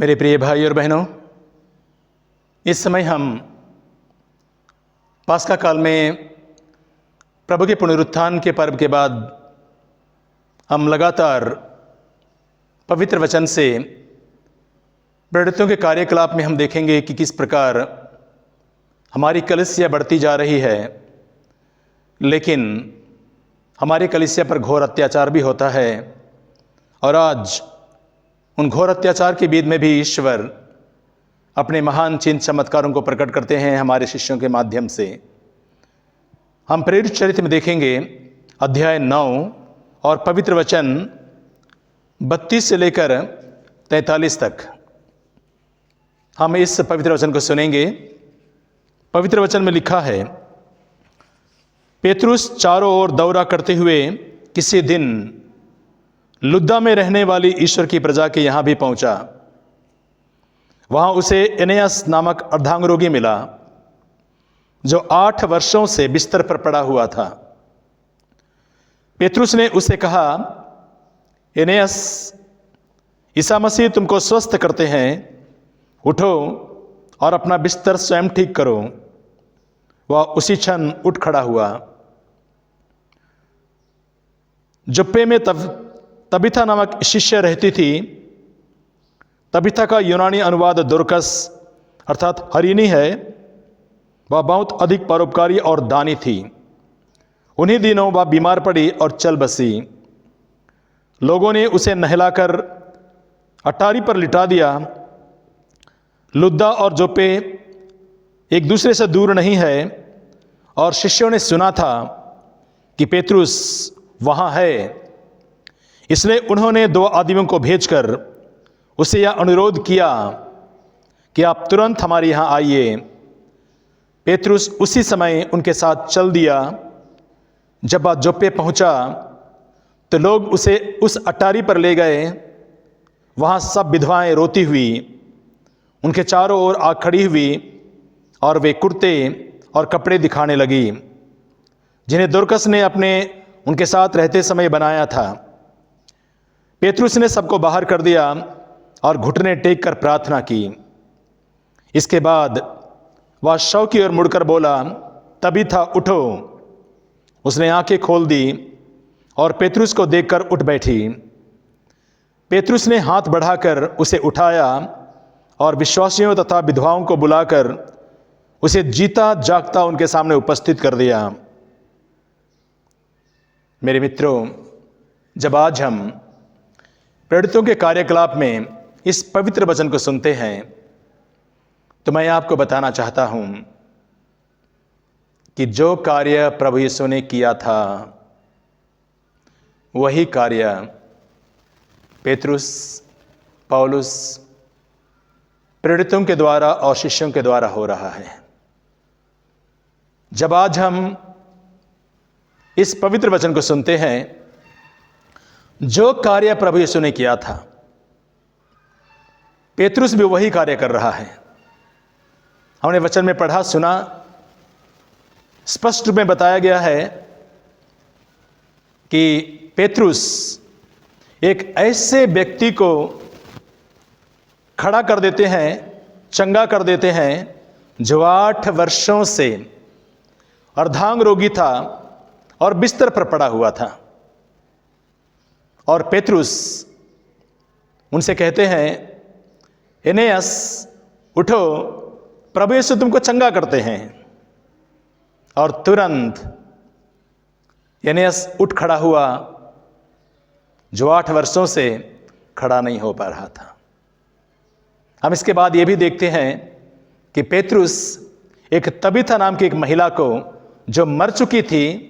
मेरे प्रिय भाई और बहनों, इस समय हम पास्का काल में प्रभु के पुनरुत्थान के पर्व के बाद हम लगातार पवित्र वचन से प्रेरितों के कार्यकलाप में हम देखेंगे कि किस प्रकार हमारी कलीसिया बढ़ती जा रही है, लेकिन हमारी कलीसिया पर घोर अत्याचार भी होता है। और आज उन घोर अत्याचार के बीच में भी ईश्वर अपने महान चिन्ह चमत्कारों को प्रकट करते हैं हमारे शिष्यों के माध्यम से। हम प्रेरित चरित्र में देखेंगे अध्याय 9 और पवित्र वचन 32 से लेकर 43 तक। हम इस पवित्र वचन को सुनेंगे। पवित्र वचन में लिखा है, पेतरुस चारों ओर दौरा करते हुए किसी दिन लुद्दा में रहने वाली ईश्वर की प्रजा के यहां भी पहुंचा। वहां उसे एनेयास नामक अर्धांग रोगी मिला, जो 8 वर्षों से बिस्तर पर पड़ा हुआ था। पेतरुस ने उसे कहा, एनेयास, ईसा मसीह तुमको स्वस्थ करते हैं, उठो और अपना बिस्तर स्वयं ठीक करो। वह उसी क्षण उठ खड़ा हुआ। जुप्पे में तबीथा नामक शिष्य रहती थी। तबीथा का यूनानी अनुवाद दोरकस अर्थात हरिणी है। वह बहुत अधिक परोपकारी और दानी थी। उन्हीं दिनों वह बीमार पड़ी और चल बसी। लोगों ने उसे नहलाकर अटारी पर लिटा दिया। लुद्दा और जोप्पे एक दूसरे से दूर नहीं है, और शिष्यों ने सुना था कि पेतरुस वहां है। इसलिए उन्होंने 2 आदमियों को भेजकर उसे यह अनुरोध किया कि आप तुरंत हमारे यहां आइए। पेतरुस उसी समय उनके साथ चल दिया। जब वह जोप्पे पहुंचा तो लोग उसे उस अटारी पर ले गए। वहां सब विधवाएं रोती हुई उनके चारों ओर आ खड़ी हुई, और वे कुर्ते और कपड़े दिखाने लगी, जिन्हें दोरकस ने उनके साथ रहते समय बनाया था। पेतरुस ने सबको बाहर कर दिया और घुटने टेक कर प्रार्थना की। इसके बाद वह शव की ओर मुड़कर बोला, तबीथा उठो। उसने आंखें खोल दी और पेतरुस को देखकर उठ बैठी। पेतरुस ने हाथ बढ़ाकर उसे उठाया और विश्वासियों तथा विधवाओं को बुलाकर उसे जीता जागता उनके सामने उपस्थित कर दिया। मेरे मित्रों, जब आज हम प्रेरितों के कार्यकलाप में इस पवित्र वचन को सुनते हैं तो मैं आपको बताना चाहता हूं कि जो कार्य प्रभु यीशु ने किया था वही कार्य पेतरुस, पौलुस, प्रेरितों के द्वारा और शिष्यों के द्वारा हो रहा है। जब आज हम इस पवित्र वचन को सुनते हैं, जो कार्य प्रभु यीशु ने किया था, पेतरुस भी वही कार्य कर रहा है। हमने वचन में पढ़ा, सुना, स्पष्ट रूप में बताया गया है कि पेतरुस एक ऐसे व्यक्ति को खड़ा कर देते हैं, चंगा कर देते हैं, जो 8 वर्षों से अर्धांग रोगी था और बिस्तर पर पड़ा हुआ था। और पेतरुस उनसे कहते हैं, एनेयास उठो, प्रभु यीशु तुमको चंगा करते हैं। और तुरंत एनेयास उठ खड़ा हुआ, जो 8 वर्षों से खड़ा नहीं हो पा रहा था। हम इसके बाद यह भी देखते हैं कि पेतरुस एक तबीथा नाम की एक महिला को, जो मर चुकी थी,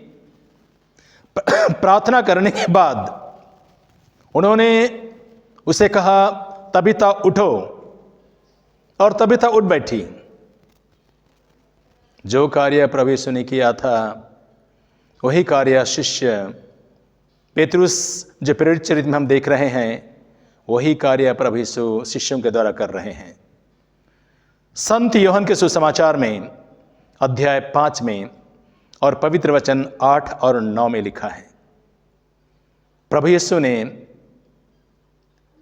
प्रार्थना करने के बाद उन्होंने उसे कहा, तबीथा उठो, और तबीथा उठ बैठी। जो कार्य प्रभु यीशु ने किया था वही कार्य शिष्य पेतरुस, जो प्रेरित चरित्र में हम देख रहे हैं, वही कार्य प्रभु यीशु शिष्यों के द्वारा कर रहे हैं। संत यूहन्ना के सुसमाचार में अध्याय 5 में और पवित्र वचन 8 और 9 में लिखा है, प्रभु यीशु ने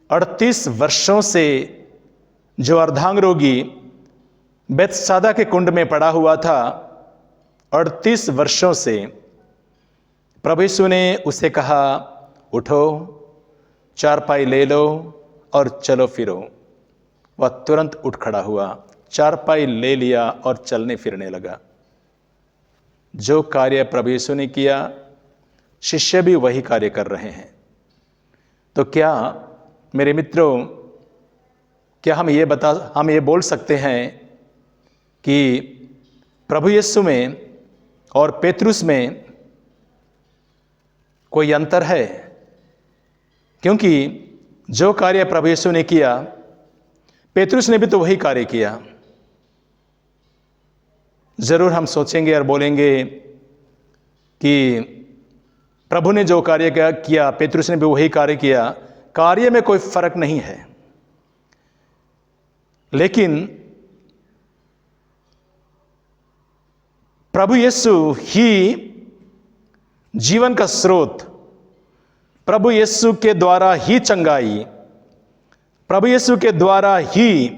38 वर्षों से जो अर्धांग रोगी बेतसादा के कुंड में पड़ा हुआ था 38 वर्षों से, प्रभु यीशु ने उसे कहा, उठो, चारपाई ले लो और चलो फिरो। वह तुरंत उठ खड़ा हुआ, चारपाई ले लिया और चलने फिरने लगा। जो कार्य प्रभु यीशु ने किया, शिष्य भी वही कार्य कर रहे हैं। तो क्या मेरे मित्रों, क्या हम ये बोल सकते हैं कि प्रभु यीशु में और पेतरुस में कोई अंतर है? क्योंकि जो कार्य प्रभु यीशु ने किया, पेतरुस ने भी तो वही कार्य किया। जरूर हम सोचेंगे और बोलेंगे कि प्रभु ने जो कार्य किया, पेतरुस ने भी वही कार्य किया, कार्य में कोई फर्क नहीं है। लेकिन प्रभु यीशु ही जीवन का स्रोत, प्रभु यीशु के द्वारा ही चंगाई, प्रभु यीशु के द्वारा ही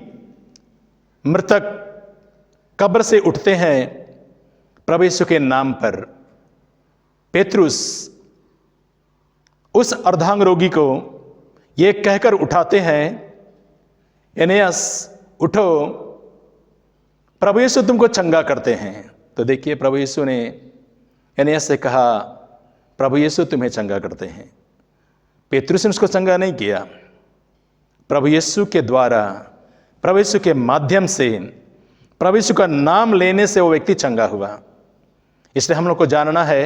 मृतक कब्र से उठते हैं प्रभु यीशु के नाम पर। पेतरुस उस अर्धांग रोगी को ये कहकर उठाते हैं, एनेयास उठो, प्रभु यीशु तुमको चंगा करते हैं। तो देखिए, प्रभु यीशु ने एनेयास से कहा, प्रभु यीशु तुम्हें चंगा करते हैं। पेतरुस ने उसको चंगा नहीं किया। प्रभु यीशु के द्वारा, प्रभु यीशु के माध्यम से, प्रभु यीशु का नाम लेने से वो व्यक्ति चंगा हुआ। इसलिए हम लोग को जानना है,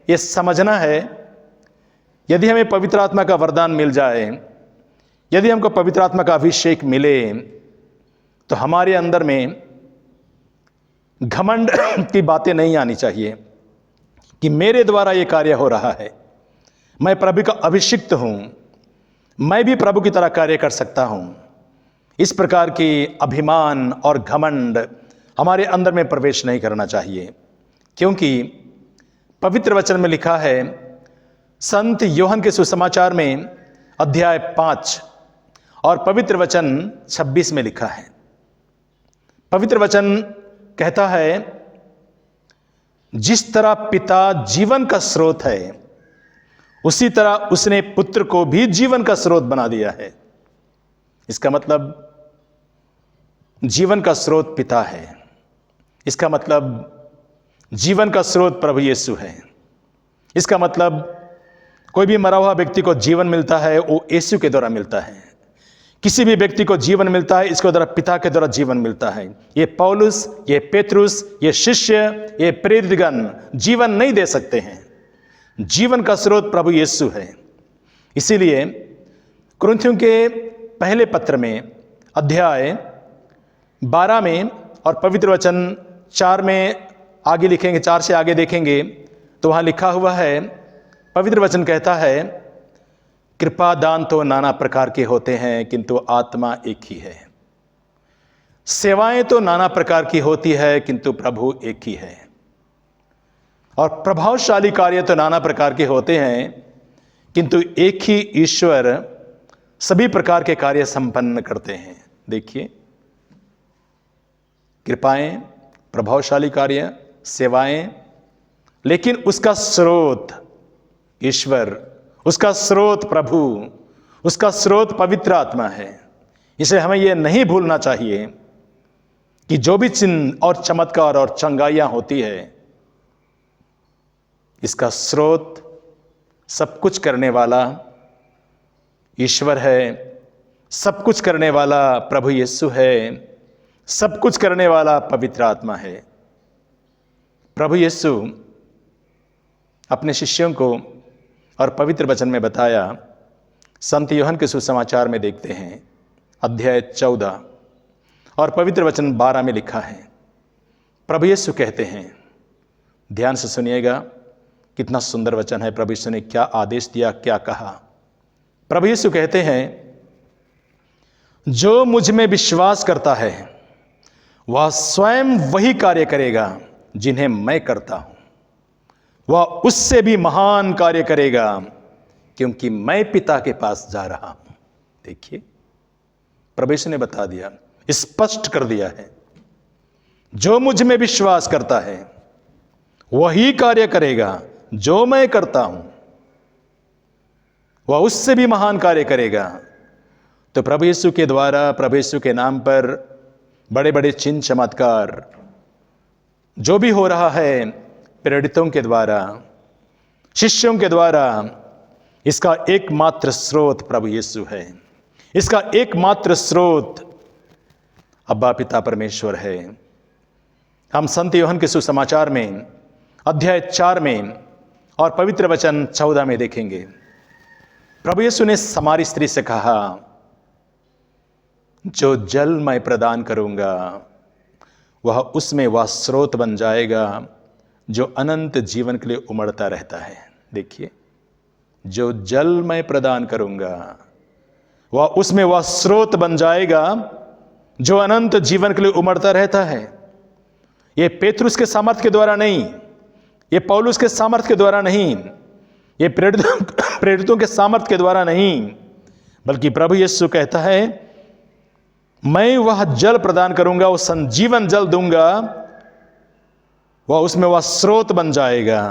ये समझना है, यदि हमें पवित्र आत्मा का वरदान मिल जाए, यदि हमको पवित्र आत्मा का अभिषेक मिले, तो हमारे अंदर में घमंड की बातें नहीं आनी चाहिए कि मेरे द्वारा ये कार्य हो रहा है, मैं प्रभु का अभिषिक्त हूं, मैं भी प्रभु की तरह कार्य कर सकता हूं। इस प्रकार की अभिमान और घमंड हमारे अंदर में प्रवेश नहीं करना चाहिए, क्योंकि पवित्र वचन में लिखा है, संत यूहन्ना के सुसमाचार में अध्याय 5 और पवित्र वचन 26 में लिखा है। पवित्र वचन कहता है, जिस तरह पिता जीवन का स्रोत है, उसी तरह उसने पुत्र को भी जीवन का स्रोत बना दिया है। इसका मतलब जीवन का स्रोत पिता है। इसका मतलब जीवन का स्रोत प्रभु यीशु है। इसका मतलब कोई भी मरा हुआ व्यक्ति को जीवन मिलता है, वो यीशु के द्वारा मिलता है। किसी भी व्यक्ति को जीवन मिलता है, इसके द्वारा पिता के द्वारा जीवन मिलता है। ये पौलुस, ये पेतरुस, ये शिष्य, ये प्रेरितगण जीवन नहीं दे सकते हैं। जीवन का स्रोत प्रभु यीशु है। इसीलिए कुरिन्थियों के पहले पत्र में अध्याय 12 में और पवित्र वचन 4 में आगे लिखेंगे, 4 से आगे देखेंगे तो वहां लिखा हुआ है, पवित्र वचन कहता है, कृपा दान तो नाना प्रकार के होते हैं, किंतु आत्मा एक ही है। सेवाएं तो नाना प्रकार की होती है, किंतु प्रभु एक ही है। और प्रभावशाली कार्य तो नाना प्रकार के होते हैं, किंतु एक ही ईश्वर सभी प्रकार के कार्य संपन्न करते हैं। देखिए, कृपाएं, प्रभावशाली कार्य, सेवाएं, लेकिन उसका स्रोत ईश्वर, उसका स्रोत प्रभु, उसका स्रोत पवित्र आत्मा है। इसलिए हमें यह नहीं भूलना चाहिए कि जो भी चिन्ह और चमत्कार और चंगाइयां होती है, इसका स्रोत, सब कुछ करने वाला ईश्वर है, सब कुछ करने वाला प्रभु यीशु है, सब कुछ करने वाला पवित्र आत्मा है। प्रभु यीशु अपने शिष्यों को और पवित्र वचन में बताया। संत यूहन्ना के सुसमाचार में देखते हैं अध्याय 14 और पवित्र वचन 12 में लिखा है, प्रभु यीशु कहते हैं, ध्यान से सुनिएगा, कितना सुंदर वचन है। प्रभु यीशु ने क्या आदेश दिया, क्या कहा। प्रभु यीशु कहते हैं, जो मुझ में विश्वास करता है वह स्वयं वही कार्य करेगा जिन्हें मैं करता हूं, वह उससे भी महान कार्य करेगा, क्योंकि मैं पिता के पास जा रहा हूं। देखिए, प्रभु यीशु ने बता दिया, स्पष्ट कर दिया है। जो मुझ में विश्वास करता है वही कार्य करेगा जो मैं करता हूं, वह उससे भी महान कार्य करेगा। तो प्रभु यीशु के द्वारा, प्रभु यीशु के नाम पर बड़े बड़े चिन्ह चमत्कार जो भी हो रहा है प्रेरितों के द्वारा, शिष्यों के द्वारा, इसका एकमात्र स्रोत प्रभु यीशु है। इसका एकमात्र स्रोत अब्बा पिता परमेश्वर है। हम संत यूहन्ना के सुसमाचार में अध्याय 4 में और पवित्र वचन 14 में देखेंगे। प्रभु यीशु ने समारी स्त्री से कहा, जो जल मैं प्रदान करूंगा वह उसमें वह स्रोत बन जाएगा जो अनंत जीवन के लिए उमड़ता रहता है। देखिए, जो जल मैं प्रदान करूंगा वह उसमें वह स्रोत बन जाएगा जो अनंत जीवन के लिए उमड़ता रहता है। ये पेतरुस के सामर्थ्य के द्वारा नहीं, ये पौलुस के सामर्थ्य के द्वारा नहीं, ये प्रेरितों के सामर्थ्य के द्वारा नहीं, बल्कि प्रभु यीशु कहता है, मैं वह जल प्रदान करूंगा, वो संजीवन जल दूंगा, वह उसमें वह स्रोत बन जाएगा,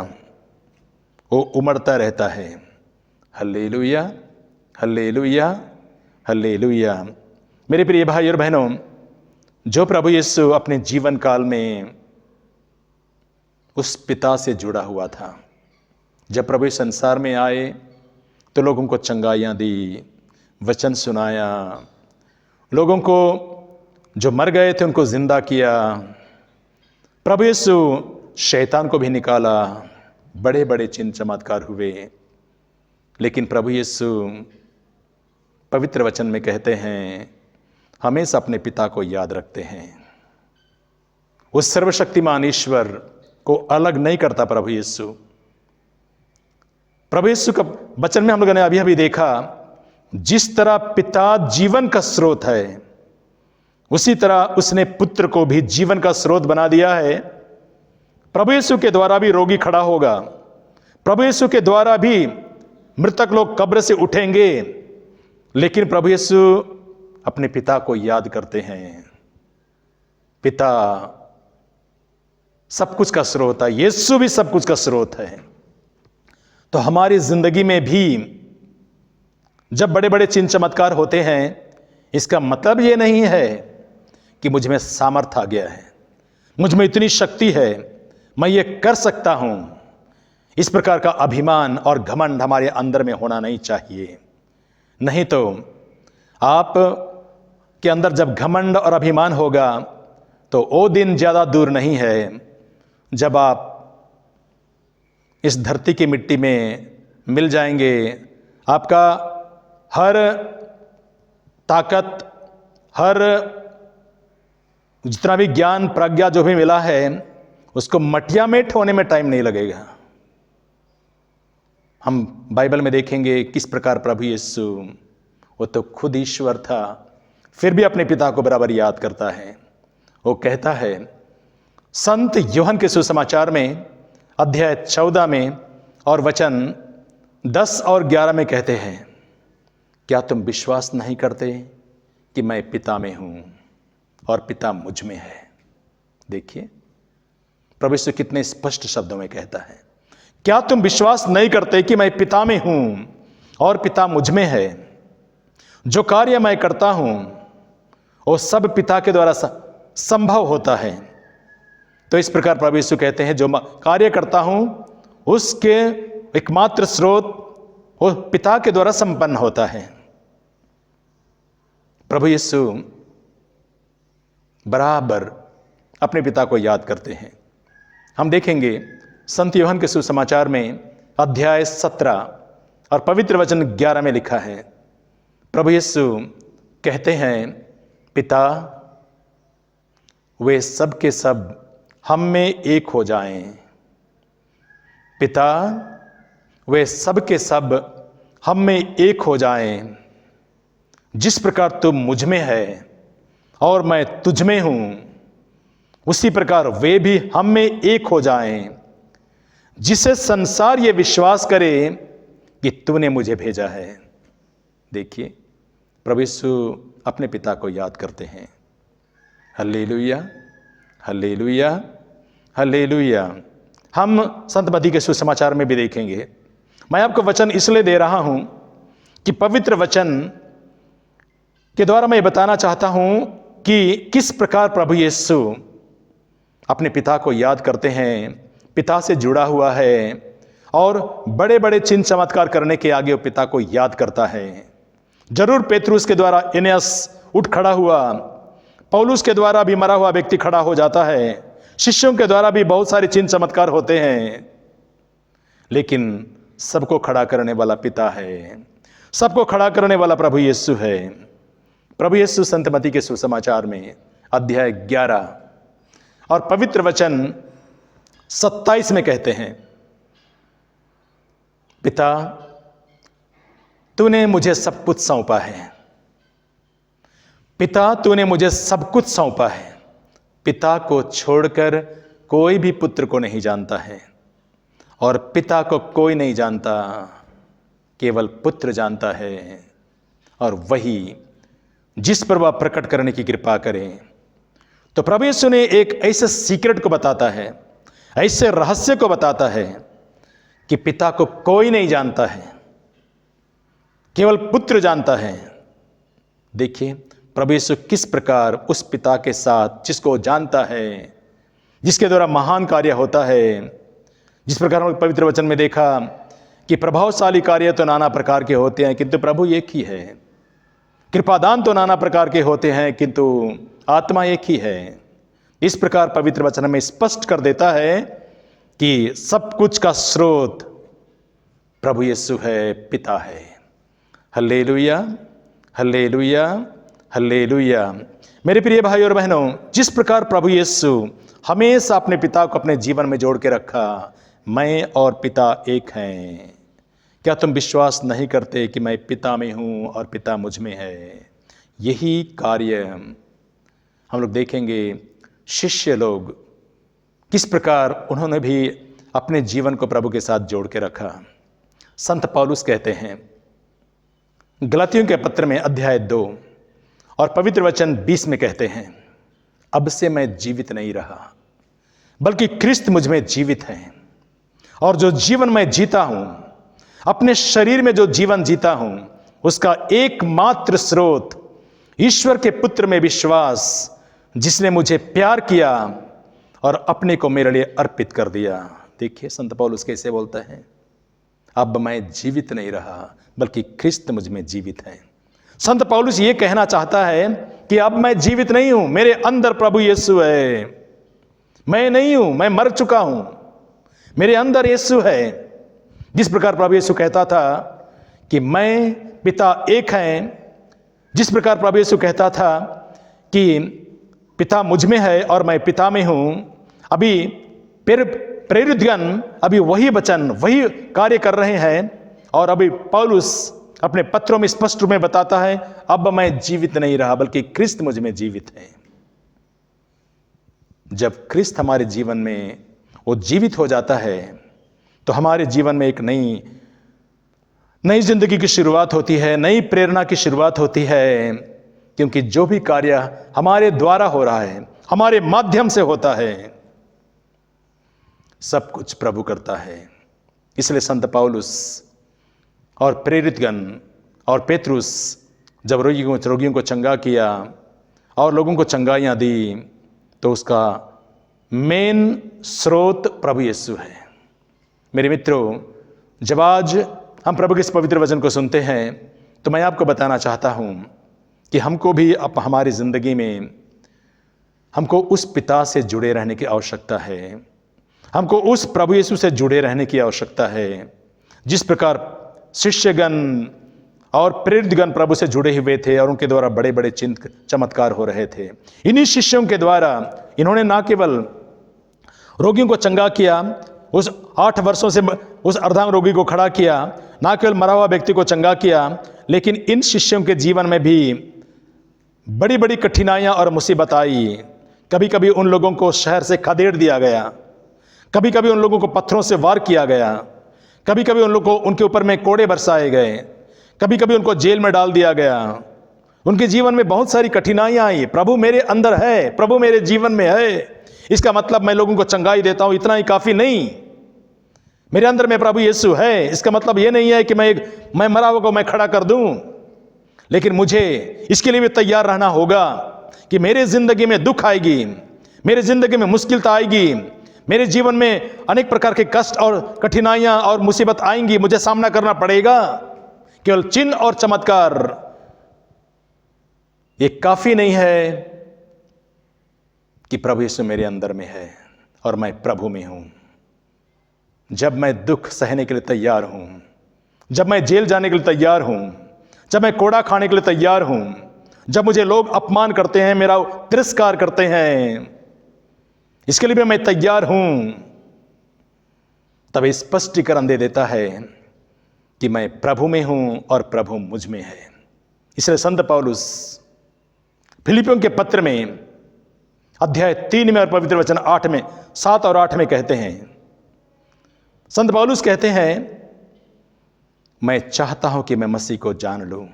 वो उमड़ता रहता है। Hallelujah, hallelujah, hallelujah. मेरे प्रिय भाई और बहनों, जो प्रभु यीशु अपने जीवन काल में उस पिता से जुड़ा हुआ था, जब प्रभु इस संसार में आए तो लोगों को चंगाइयाँ दी, वचन सुनाया, लोगों को जो मर गए थे उनको जिंदा किया। प्रभु यीशु शैतान को भी निकाला, बड़े बड़े चिन्ह चमत्कार हुए। लेकिन प्रभु यीशु पवित्र वचन में कहते हैं, हमेशा अपने पिता को याद रखते हैं। उस सर्वशक्तिमान ईश्वर को अलग नहीं करता प्रभु यीशु। प्रभु यीशु का वचन में हम लोगों ने अभी अभी देखा, जिस तरह पिता जीवन का स्रोत है, उसी तरह उसने पुत्र को भी जीवन का स्रोत बना दिया है। प्रभु यीशु के द्वारा भी रोगी खड़ा होगा, प्रभु यीशु के द्वारा भी मृतक लोग कब्र से उठेंगे। लेकिन प्रभु यीशु अपने पिता को याद करते हैं। पिता सब कुछ का स्रोत है, यीशु भी सब कुछ का स्रोत है। तो हमारी जिंदगी में भी जब बड़े बड़े चिन्ह चमत्कार होते हैं, इसका मतलब यह नहीं है कि मुझ में सामर्थ्य आ गया है, मुझ में इतनी शक्ति है, मैं ये कर सकता हूं। इस प्रकार का अभिमान और घमंड हमारे अंदर में होना नहीं चाहिए। नहीं तो आप के अंदर जब घमंड और अभिमान होगा तो वो दिन ज्यादा दूर नहीं है जब आप इस धरती की मिट्टी में मिल जाएंगे। आपका हर ताकत, हर जितना भी ज्ञान प्रज्ञा जो भी मिला है, उसको मटिया में होने में टाइम नहीं लगेगा। हम बाइबल में देखेंगे किस प्रकार प्रभु यीशु, वो तो खुद ईश्वर था, फिर भी अपने पिता को बराबर याद करता है। वो कहता है, संत यूहन्ना के सुसमाचार में अध्याय 14 में और वचन 10 और 11 में कहते हैं, क्या तुम विश्वास नहीं करते कि मैं पिता में हूं और पिता मुझ में है? देखिए, प्रभु यीशु कितने स्पष्ट शब्दों में कहता है, क्या तुम विश्वास नहीं करते कि मैं पिता में हूं और पिता मुझ में है? जो कार्य मैं करता हूं वो सब पिता के द्वारा संभव होता है। तो इस प्रकार प्रभु यीशु कहते हैं, जो कार्य करता हूं उसके एकमात्र स्रोत वो पिता के द्वारा संपन्न होता है। प्रभु यीशु बराबर अपने पिता को याद करते हैं। हम देखेंगे संत यूहन्ना के सुसमाचार में अध्याय 17 और पवित्र वचन 11 में लिखा है, प्रभु यीशु कहते हैं, पिता वे सब के सब हम में एक हो जाएं। पिता वे सब के सब हम में एक हो जाएं। जिस प्रकार तुम मुझ में है और मैं तुझ में हूं, उसी प्रकार वे भी हम में एक हो जाएं, जिसे संसार ये विश्वास करे कि तूने मुझे भेजा है। देखिए, प्रभु यीशु अपने पिता को याद करते हैं। Hallelujah, hallelujah, hallelujah. हम संत मत्ती के सुसमाचार में भी देखेंगे। मैं आपको वचन इसलिए दे रहा हूं कि पवित्र वचन के द्वारा मैं बताना चाहता हूं कि किस प्रकार प्रभु यीशु अपने पिता को याद करते हैं, पिता से जुड़ा हुआ है और बड़े बड़े चिन्ह चमत्कार करने के आगे वो पिता को याद करता है। जरूर पेतरुस के द्वारा एनेस उठ खड़ा हुआ, पौलुस के द्वारा भी मरा हुआ व्यक्ति खड़ा हो जाता है, शिष्यों के द्वारा भी बहुत सारे चिन्ह चमत्कार होते हैं, लेकिन सबको खड़ा करने वाला पिता है, सबको खड़ा करने वाला प्रभु यीशु है। प्रभु यीशु संत मत्ती के सुसमाचार में अध्याय 11 और पवित्र वचन 27 में कहते हैं, पिता तूने मुझे सब कुछ सौंपा है, पिता तूने मुझे सब कुछ सौंपा है। पिता को छोड़कर कोई भी पुत्र को नहीं जानता है और पिता को कोई नहीं जानता, केवल पुत्र जानता है और वही जिस पर वह प्रकट करने की कृपा करें। तो प्रभु यीशु ने एक ऐसे सीक्रेट को बताता है, ऐसे रहस्य को बताता है कि पिता को कोई नहीं जानता है, केवल पुत्र जानता है। देखिए प्रभु यीशु किस प्रकार उस पिता के साथ, जिसको जानता है, जिसके द्वारा महान कार्य होता है, जिस प्रकार हम पवित्र वचन में देखा कि प्रभावशाली कार्य तो नाना प्रकार के होते हैं किंतु प्रभु एक ही है, कृपादान तो नाना प्रकार के होते हैं किंतु आत्मा एक ही है। इस प्रकार पवित्र वचन में स्पष्ट कर देता है कि सब कुछ का स्रोत प्रभु यीशु है, पिता है। Hallelujah, hallelujah, hallelujah. मेरे प्रिय भाई और बहनों, जिस प्रकार प्रभु यीशु हमेशा अपने पिता को अपने जीवन में जोड़ के रखा, मैं और पिता एक हैं। क्या तुम विश्वास नहीं करते कि मैं पिता में हूं और पिता मुझ में है? यही कार्य हम लोग देखेंगे। शिष्य लोग किस प्रकार उन्होंने भी अपने जीवन को प्रभु के साथ जोड़ के रखा। संत पौलुस कहते हैं गलातियों के पत्र में अध्याय 2 और पवित्र वचन 20 में कहते हैं, अब से मैं जीवित नहीं रहा बल्कि क्रिस्त मुझ में जीवित है, और जो जीवन मैं जीता हूं, अपने शरीर में जो जीवन जीता हूं, उसका एकमात्र स्रोत ईश्वर के पुत्र में विश्वास, जिसने मुझे प्यार किया और अपने को मेरे लिए अर्पित कर दिया। देखिए संत पौलुस कैसे बोलता है, अब मैं जीवित नहीं रहा बल्कि क्रिस्त मुझ में जीवित है। संत पौलुस ये कहना चाहता है कि अब मैं जीवित नहीं हूं, मेरे अंदर प्रभु यीशु है। मैं नहीं हूं, मैं मर चुका हूं, मेरे अंदर यीशु है। जिस प्रकार प्रभु यीशु कहता था कि मैं पिता एक हैं, जिस प्रकार प्रभु यीशु कहता था कि पिता मुझ में है और मैं पिता में हूं, अभी प्रेरितगण अभी वही वचन, वही कार्य कर रहे हैं। और अभी पौलुस अपने पत्रों में स्पष्ट रूप में बताता है, अब मैं जीवित नहीं रहा बल्कि क्रिस्त मुझ में जीवित है। जब क्रिस्त हमारे जीवन में वो जीवित हो जाता है तो हमारे जीवन में एक नई जिंदगी की शुरुआत होती है, नई प्रेरणा की शुरुआत होती है। क्योंकि जो भी कार्य हमारे द्वारा हो रहा है, हमारे माध्यम से होता है, सब कुछ प्रभु करता है। इसलिए संत पौलुस और प्रेरितगण और पेतरुस जब रोगियों को चंगा किया और लोगों को चंगाइयाँ दी, तो उसका मेन स्रोत प्रभु यीशु है। मेरे मित्रों, जब आज हम प्रभु के इस पवित्र वचन को सुनते हैं तो मैं आपको बताना चाहता हूँ कि हमको भी अब हमारी ज़िंदगी में हमको उस पिता से जुड़े रहने की आवश्यकता है। हमको उस प्रभु यीशु से जुड़े रहने की आवश्यकता है। जिस प्रकार शिष्यगण और प्रेरितगण प्रभु से जुड़े हुए थे और उनके द्वारा बड़े बड़े चिन्ह चमत्कार हो रहे थे, इन्हीं शिष्यों के द्वारा इन्होंने ना केवल रोगियों को चंगा किया, उस 8 वर्षों से उस अर्धांग रोगी को खड़ा किया, ना केवल मरा हुआ व्यक्ति को चंगा किया, लेकिन इन शिष्यों के जीवन में भी बड़ी बड़ी कठिनाइयां और मुसीबत आई। कभी कभी उन लोगों को शहर से खदेड़ दिया गया, कभी कभी उन लोगों को पत्थरों से वार किया गया, कभी कभी उन लोगों को उनके ऊपर में कोड़े बरसाए गए, कभी कभी उनको जेल में डाल दिया गया। उनके जीवन में बहुत सारी कठिनाइयां आई। प्रभु मेरे अंदर है, प्रभु मेरे जीवन में है, इसका मतलब मैं लोगों को चंगाई देता हूं, इतना ही काफी नहीं। मेरे अंदर में प्रभु यीशु है, इसका मतलब यह नहीं है कि मैं मरा हुआ को मैं खड़ा कर दूं, लेकिन मुझे इसके लिए भी तैयार रहना होगा कि मेरे जिंदगी में दुख आएगी, मेरे जिंदगी में मुश्किलता आएगी, मेरे जीवन में अनेक प्रकार के कष्ट और कठिनाइयां और मुसीबत आएंगी, मुझे सामना करना पड़ेगा। केवल चिन्ह और चमत्कार ये काफी नहीं है कि प्रभु यीशु मेरे अंदर में है और मैं प्रभु में हूं। जब मैं दुख सहने के लिए तैयार हूं, जब मैं जेल जाने के लिए तैयार हूं, जब मैं कोड़ा खाने के लिए तैयार हूं, जब मुझे लोग अपमान करते हैं, मेरा तिरस्कार करते हैं, इसके लिए भी मैं तैयार हूं, तब स्पष्टीकरण दे देता है कि मैं प्रभु में हूं और प्रभु मुझ में है। इसलिए संत पौलुस फिलिपियों के पत्र में अध्याय 3 में और पवित्र वचन 8 में 7 और 8 में कहते हैं, संत पौलुस कहते हैं, मैं चाहता हूं कि मैं मसीह को जान लूं,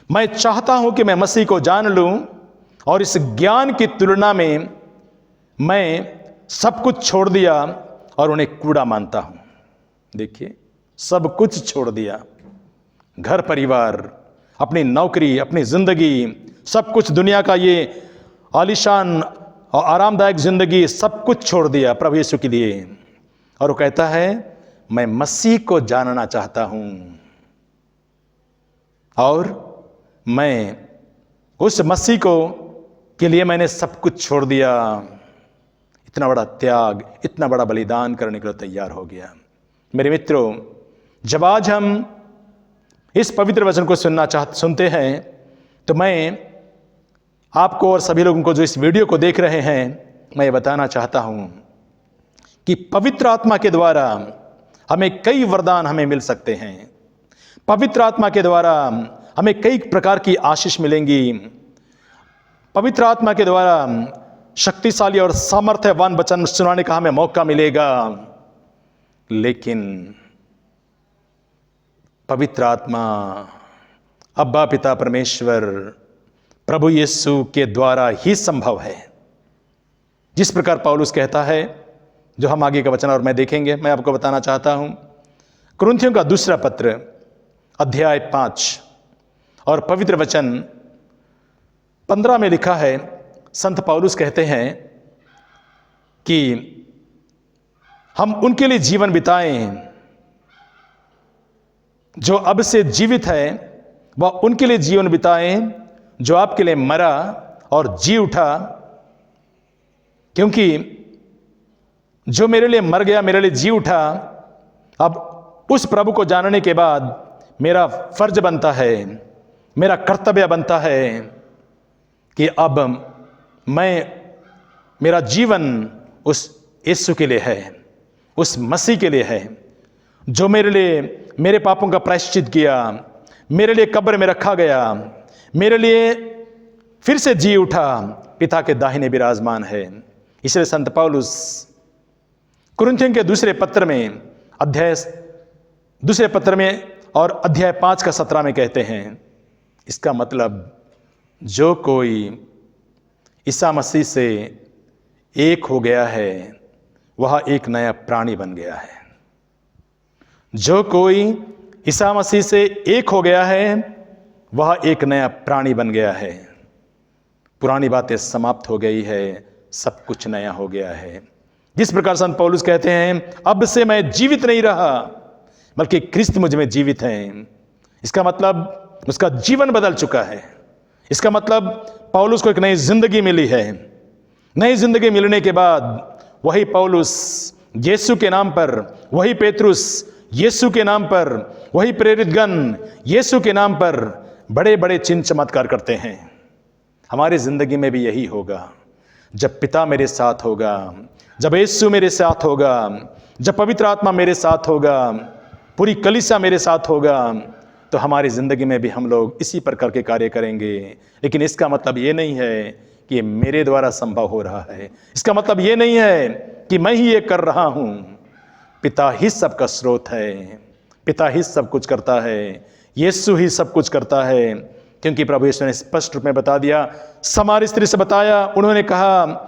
मैं चाहता हूं कि मैं मसीह को जान लूं और इस ज्ञान की तुलना में मैं सब कुछ छोड़ दिया और उन्हें कूड़ा मानता हूं। देखिए, सब कुछ छोड़ दिया, घर परिवार, अपनी नौकरी, अपनी जिंदगी, सब कुछ, दुनिया का ये आलीशान और आरामदायक जिंदगी, सब कुछ छोड़ दिया प्रभु यीशु के लिए। और वो कहता है, मैं मसीह को जानना चाहता हूं और मैं उस मसीह को के लिए मैंने सब कुछ छोड़ दिया। इतना बड़ा त्याग, इतना बड़ा बलिदान करने के लिए तैयार हो गया। मेरे मित्रों, जब आज हम इस पवित्र वचन को सुनते हैं, तो मैं आपको और सभी लोगों को जो इस वीडियो को देख रहे हैं, मैं ये बताना चाहता हूं कि पवित्र आत्मा के द्वारा हमें कई वरदान हमें मिल सकते हैं। पवित्र आत्मा के द्वारा हमें कई प्रकार की आशीष मिलेंगी। पवित्र आत्मा के द्वारा शक्तिशाली और सामर्थ्यवान वचन सुनाने का हमें मौका मिलेगा। लेकिन पवित्र आत्मा अब्बा पिता परमेश्वर प्रभु यीशु के द्वारा ही संभव है। जिस प्रकार पौलुस कहता है, जो हम आगे का वचन और मैं देखेंगे, मैं आपको बताना चाहता हूं। कुरिन्थियों का दूसरा पत्र अध्याय 5 और पवित्र वचन 15 में लिखा है, संत पौलुस कहते हैं कि हम उनके लिए जीवन बिताएं जो अब से जीवित है, वह उनके लिए जीवन बिताएं जो आपके लिए मरा और जी उठा। क्योंकि जो मेरे लिए मर गया, मेरे लिए जी उठा, अब उस प्रभु को जानने के बाद मेरा फर्ज बनता है, मेरा कर्तव्य बनता है कि अब मेरा जीवन उस यीशु के लिए है, उस मसीह के लिए है, जो मेरे लिए मेरे पापों का प्रायश्चित किया, मेरे लिए कब्र में रखा गया, मेरे लिए फिर से जी उठा, पिता के दाहिने विराजमान है। इसलिए संत पौलुस कुरिन्थियों के दूसरे पत्र में और अध्याय 5 का 17 में कहते हैं, इसका मतलब जो कोई ईसा मसीह से एक हो गया है, वह एक नया प्राणी बन गया है। जो कोई ईसा मसीह से एक हो गया है, वह एक नया प्राणी बन गया है। पुरानी बातें समाप्त हो गई है, सब कुछ नया हो गया है। जिस प्रकार संत पौलुस कहते हैं, अब से मैं जीवित नहीं रहा, बल्कि क्रिस्त मुझ में जीवित है। इसका मतलब उसका जीवन बदल चुका है। इसका मतलब पौलुस को एक नई जिंदगी मिली है। नई जिंदगी मिलने के बाद वही पौलुस यीशु के नाम पर, वही पेतरुस यीशु के नाम पर, वही प्रेरितगण यीशु के नाम पर बड़े बड़े चिन्ह चमत्कार करते हैं। हमारी जिंदगी में भी यही होगा। जब पिता मेरे साथ होगा, जब यीशु मेरे साथ होगा, जब पवित्र आत्मा मेरे साथ होगा, पूरी कलीसिया मेरे साथ होगा, तो हमारी ज़िंदगी में भी हम लोग इसी प्रकार के कार्य करेंगे। लेकिन इसका मतलब ये नहीं है कि ये मेरे द्वारा संभव हो रहा है। इसका मतलब ये नहीं है कि मैं ही ये कर रहा हूँ। पिता ही सबका स्रोत है, पिता ही सब कुछ करता है, यीशु ही सब कुछ करता है। क्योंकि प्रभु यीशु ने स्पष्ट रूप में बता दिया, सामारी स्त्री से बताया, उन्होंने कहा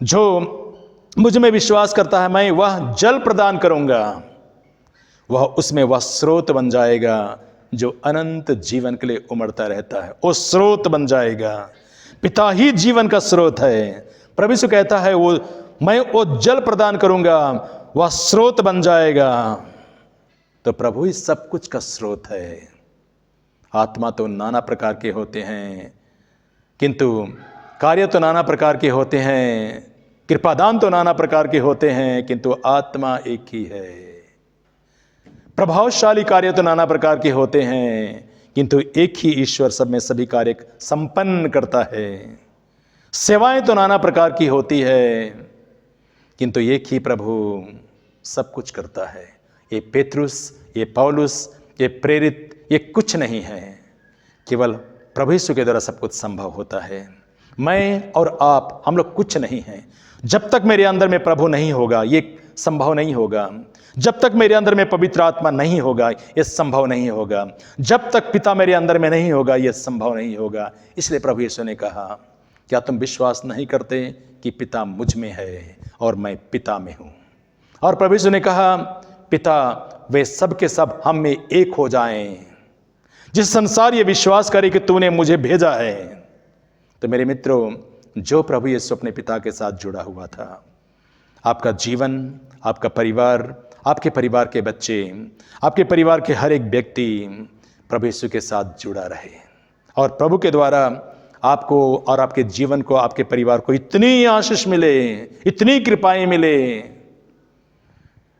जो मुझ में विश्वास करता है मैं वह जल प्रदान करूंगा, वह उसमें वह स्रोत बन जाएगा जो अनंत जीवन के लिए उमड़ता रहता है। वो स्रोत बन जाएगा। पिता ही जीवन का स्रोत है। प्रभु यीशु कहता है वो मैं वो जल प्रदान करूंगा, वह स्रोत बन जाएगा। तो प्रभु ही सब कुछ का स्रोत है। आत्मा तो नाना प्रकार के होते हैं, किंतु कार्य तो नाना प्रकार के होते हैं, कृपादान तो नाना प्रकार के होते हैं, किंतु आत्मा एक ही है। प्रभावशाली कार्य तो नाना प्रकार के होते हैं, किंतु एक ही ईश्वर सब में सभी कार्य संपन्न करता है। सेवाएं तो नाना प्रकार की होती है, किंतु एक ही प्रभु सब कुछ करता है। ये पेत्रुस, ये पौलुस, ये प्रेरित, ये कुछ नहीं है, केवल प्रभु यीशु के द्वारा सब कुछ संभव होता है। मैं और आप, हम लोग कुछ नहीं हैं। जब तक मेरे अंदर में प्रभु नहीं होगा ये संभव नहीं होगा। जब तक मेरे अंदर में पवित्र आत्मा नहीं होगा ये संभव नहीं होगा। जब तक पिता मेरे अंदर में नहीं होगा ये संभव नहीं होगा। इसलिए प्रभु यीशु ने कहा, क्या तुम विश्वास नहीं करते कि पिता मुझ में है और मैं पिता में हूं? और प्रभु यीशु ने कहा, पिता वे सब के सब हम में एक हो जाएं, जिस संसार ये विश्वास करे कि तूने मुझे भेजा है। तो मेरे मित्रों, जो प्रभु यीशु अपने पिता के साथ जुड़ा हुआ था, आपका जीवन, आपका परिवार, आपके परिवार के बच्चे, आपके परिवार के हर एक व्यक्ति प्रभु यीशु के साथ जुड़ा रहे और प्रभु के द्वारा आपको और आपके जीवन को, आपके परिवार को इतनी आशीष मिले, इतनी कृपाएं मिले,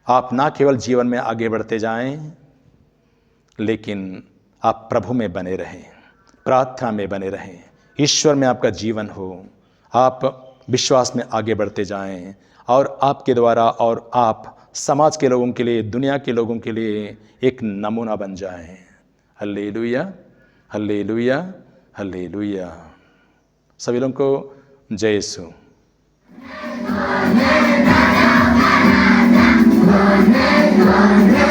आप ना केवल जीवन में आगे बढ़ते जाएं, लेकिन आप प्रभु में बने रहें, प्रार्थना में बने रहें, ईश्वर में आपका जीवन हो, आप विश्वास में आगे बढ़ते जाएं और आपके द्वारा और आप समाज के लोगों के लिए, दुनिया के लोगों के लिए एक नमूना बन जाएं। Hallelujah, hallelujah, hallelujah. सभी लोगों को जय यीशु। Amen.